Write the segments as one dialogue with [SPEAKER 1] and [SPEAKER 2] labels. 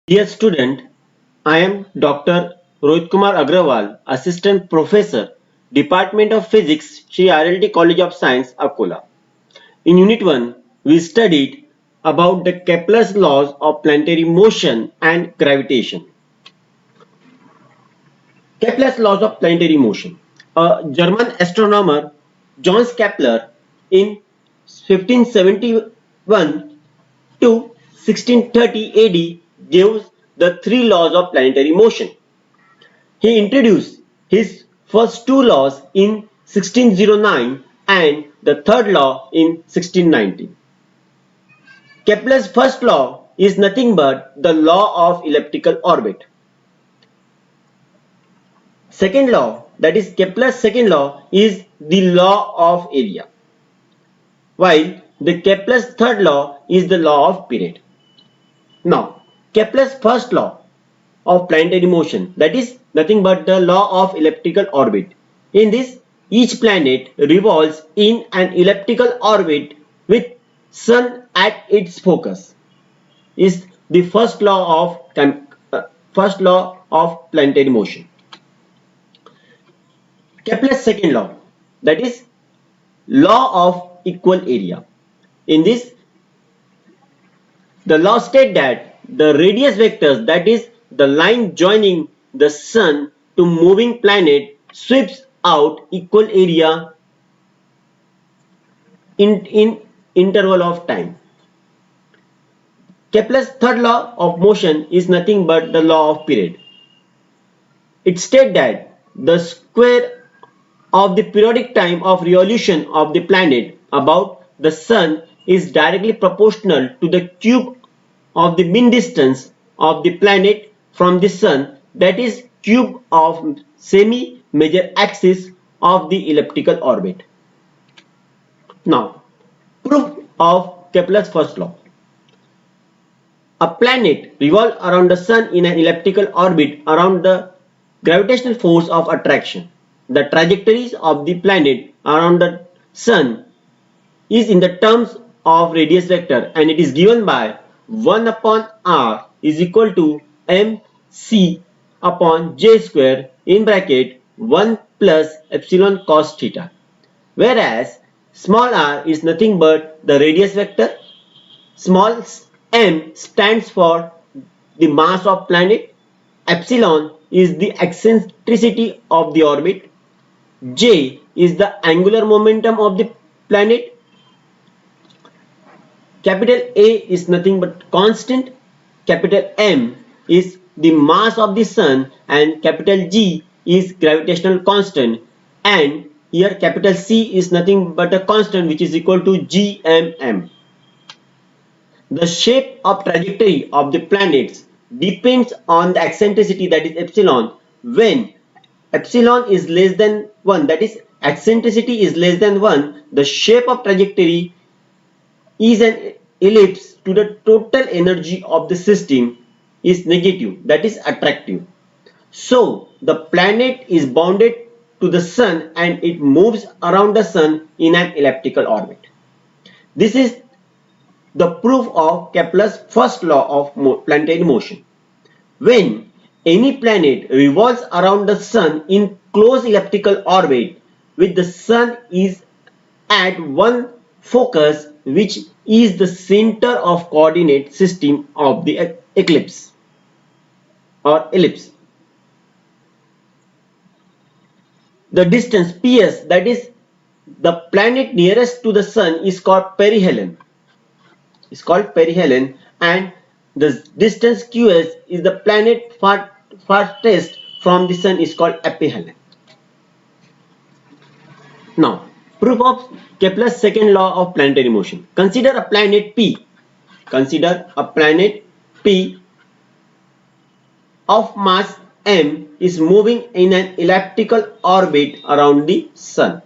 [SPEAKER 1] Dear student, I am Dr. Rohit Kumar Agrawal, Assistant Professor, Department of Physics, Sri RLT College of Science, Akola. In Unit 1, we studied about the Kepler's laws of planetary motion and gravitation. Kepler's laws of planetary motion. A German astronomer, Johannes Kepler, in 1571 to 1630 AD gave the three laws of planetary motion. He introduced his first two laws in 1609 and the third law in 1619. Kepler's first law is nothing but the law of elliptical orbit. Second law, that is Kepler's second law, is the law of area, while the Kepler's third law is the law of period. Now, Kepler's first law of planetary motion, that is nothing but the law of elliptical orbit. In this, each planet revolves in an elliptical orbit with sun at its focus. Is the first law of planetary motion. Kepler's second law, that is law of equal area. In this, the law states that the radius vectors, that is the line joining the sun to moving planet, sweeps out equal area in interval of time. Kepler's third law of motion is nothing but the law of period. It states that the square of the periodic time of revolution of the planet about the sun is directly proportional to the cube of the mean distance of the planet from the sun, that is cube of semi-major axis of the elliptical orbit. Now, proof of Kepler's first law. A planet revolves around the sun in an elliptical orbit around the gravitational force of attraction. The trajectories of the planet around the sun is in the terms of radius vector, and it is given by 1 upon r is equal to mc upon j square in bracket 1 plus epsilon cos theta, whereas small r is nothing but the radius vector, small m stands for the mass of planet, epsilon is the eccentricity of the orbit, j is the angular momentum of the planet, capital A is nothing but constant, capital M is the mass of the sun, and capital G is gravitational constant, and here capital C is nothing but a constant which is equal to GMM. The shape of trajectory of the planets depends on the eccentricity, that is epsilon. When epsilon is less than 1, that is eccentricity is less than 1, the shape of trajectory is an ellipse to the total energy of the system is negative, that is attractive. So the planet is bounded to the sun and it moves around the sun in an elliptical orbit. This is the proof of Kepler's first law of planetary motion. When any planet revolves around the sun in close elliptical orbit with the sun is at one focus, which is the center of coordinate system of the eclipse or ellipse. The distance ps, that is the planet nearest to the sun, is called perihelion. And the distance qs is the planet farthest from the sun is called aphelion. Now, proof of Kepler's second law of planetary motion. Consider a planet P. Consider a planet P of mass m is moving in an elliptical orbit around the sun.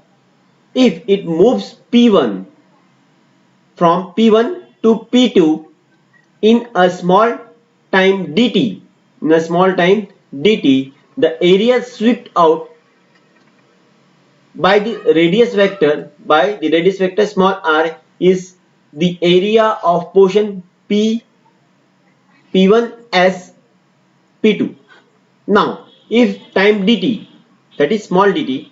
[SPEAKER 1] If it moves P1 from P1 to P2 in a small time dt, the area swept out by the radius vector small r is the area of portion P1s P2. Now, if time dt, that is small dt,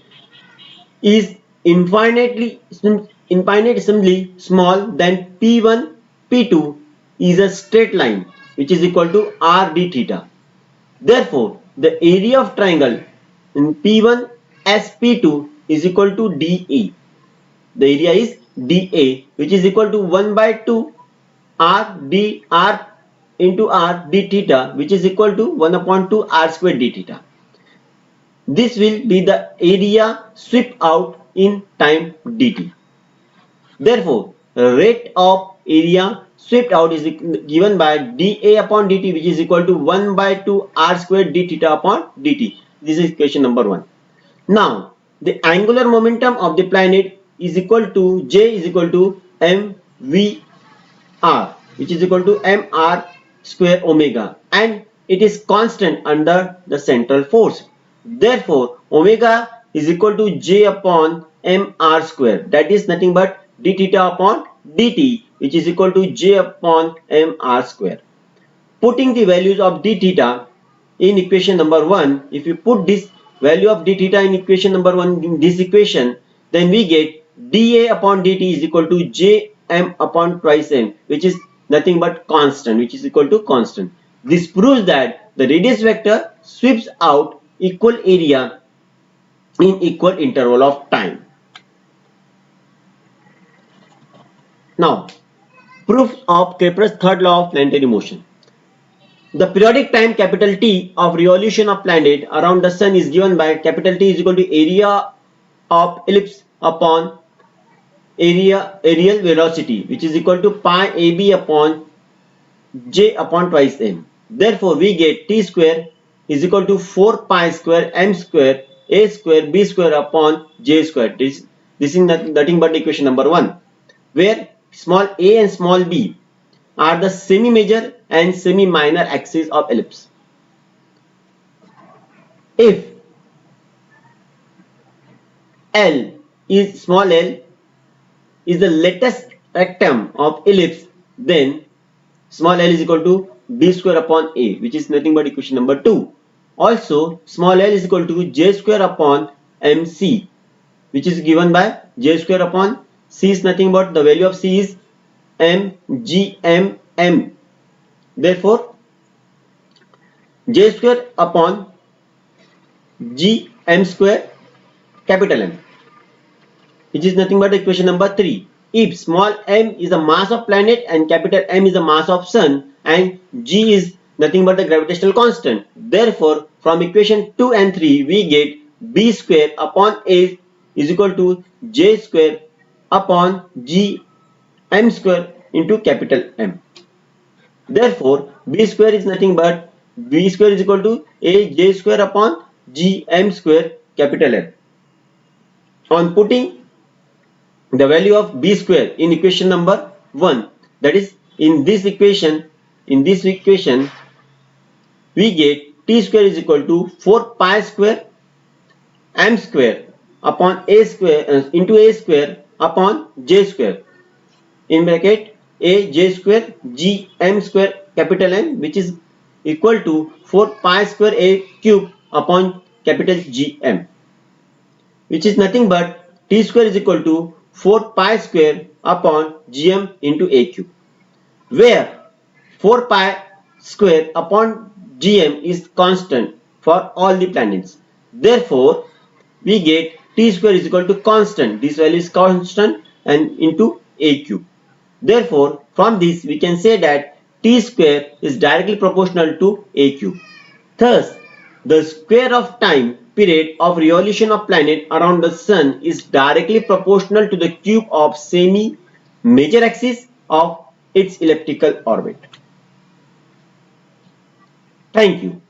[SPEAKER 1] is infinitesimally small, then P1, P2 is a straight line which is equal to r d theta. Therefore, the area of triangle in P1 as P2 is equal to dA. The area is dA, which is equal to 1 by 2 r into r d theta, which is equal to 1 upon 2 r square d theta. This will be the area swept out in time dt. Therefore, rate of area swept out is given by dA upon dt, which is equal to 1 by 2 r square d theta upon dt. This is equation number 1. Now, the angular momentum of the planet is equal to J is equal to mvr, which is equal to mr square omega, and it is constant under the central force. Therefore, omega is equal to J upon mr square, that is nothing but d theta upon dt, which is equal to J upon mr square. Putting the values of d theta in equation number 1, if you put this value of d theta in equation number 1 in this equation, then we get dA upon dt is equal to Jm upon twice m, which is nothing but constant, which is equal to constant. This proves that the radius vector sweeps out equal area in equal interval of time. Now, proof of Kepler's third law of planetary motion. The periodic time capital T of revolution of planet around the sun is given by capital T is equal to area of ellipse upon aerial velocity, which is equal to pi ab upon J upon twice m. Therefore, we get T square is equal to 4 pi square m square a square b square upon j square. This is nothing but equation number 1, where small a and small b are the semi-major and semi-minor axes of ellipse. If L is small l is the latest rectum of ellipse, then small l is equal to b square upon a, which is nothing but equation number 2. Also, small l is equal to j square upon mc, which is given by j square upon c is nothing but the value of c is mgmm. Therefore, j square upon g m square capital M, which is nothing but equation number 3. If small m is the mass of planet and capital M is the mass of sun and g is nothing but the gravitational constant, therefore from equation 2 and 3 we get b square upon a is equal to j square upon g m square into capital M. Therefore, b square is nothing but b square is equal to a j square upon g m square capital M. On putting the value of b square in equation number 1, that is in this equation we get t square is equal to 4 pi square m square upon a square into a square upon j square in bracket a j square g m square capital M, which is equal to 4 pi square a cube upon capital G M, which is nothing but t square is equal to 4 pi square upon gm into a cube, where 4 pi square upon gm is constant for all the planets. Therefore, we get t square is equal to constant. This value is constant and into a cube. Therefore, from this we can say that t square is directly proportional to a cube. Thus, the square of time period of revolution of planet around the sun is directly proportional to the cube of semi-major axis of its elliptical orbit. Thank you.